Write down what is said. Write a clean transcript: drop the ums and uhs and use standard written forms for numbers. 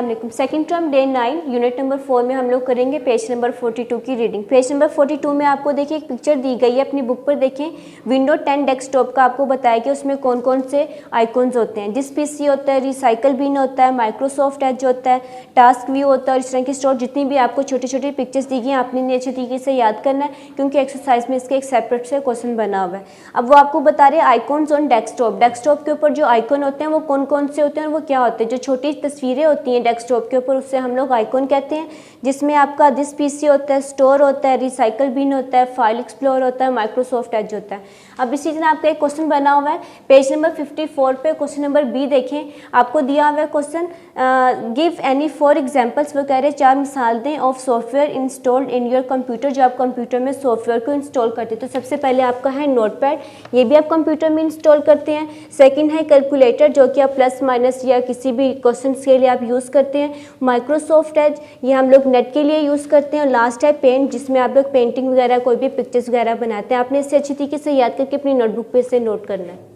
अस्सलाम वालेकुम। Second term day 9 unit number 4 में हम लोग करेंगे पेज नंबर 42 की रीडिंग। पेज नंबर 42 में आपको देखिए एक पिक्चर दी गई है, अपनी बुक पर देखें। विंडो 10 डेस्कटॉप का आपको बताया कि उसमें कौन कौन से आइकॉन्स होते हैं। डिस्क पीसी होता है, रिसाइकल बिन होता है, माइक्रोसॉफ्ट एज होता है, टास्क व्यू होता है और इस तरह की स्टोर। जितनी भी आपको छोटी छोटी पिक्चर्स दी गई हैं आपने इन्हें अच्छे तरीके से याद करना है, क्योंकि एक्सरसाइज में इसके एक सेपरेट से क्वेश्चन बना हुआ है। अब वो आपको बता रहे हैं आइकॉन्स ऑन डेस्कटॉप। डेस्कटॉप के ऊपर जो आइकॉन होते हैं वो कौन कौन से होते हैं और वो क्या होते हैं। जो छोटी तस्वीरें होती हैं डेस्कटॉप के ऊपर उससे हम लोग आइकॉन कहते हैं, जिसमें आपका दिस पीसी होता है, स्टोर होता है, रिसाइकल बिन होता है, फाइल एक्सप्लोर होता है, माइक्रोसॉफ्ट एज होता है। अब इसी तरह आपका एक क्वेश्चन बना हुआ है पेज नंबर 54 पे। क्वेश्चन नंबर बी देखें, आपको दिया हुआ है क्वेश्चन गिव एनी 4 एग्जांपल्स। वो कह रहे हैं 4 मिसाल दें of software installed in your computer, जो आप कंप्यूटर में सॉफ्टवेयर को इंस्टॉल करते हैं। तो सबसे पहले आपका है नोटपैड, ये भी आप कंप्यूटर में इंस्टॉल करते हैं। सेकंड है कैलकुलेटर, जो कि आप प्लस माइनस या किसी भी क्वेश्चन के लिए आप यूज़ करते हैं। माइक्रोसॉफ्ट एज, ये हम लोग नेट के लिए यूज़ करते हैं। और लास्ट है पेंट, जिसमें आप लोग पेंटिंग वगैरह कोई भी पिक्चर्स वगैरह बनाते हैं। आपने इससे अच्छी तरीके से याद करके अपनी नोटबुक पे इसे नोट करना है।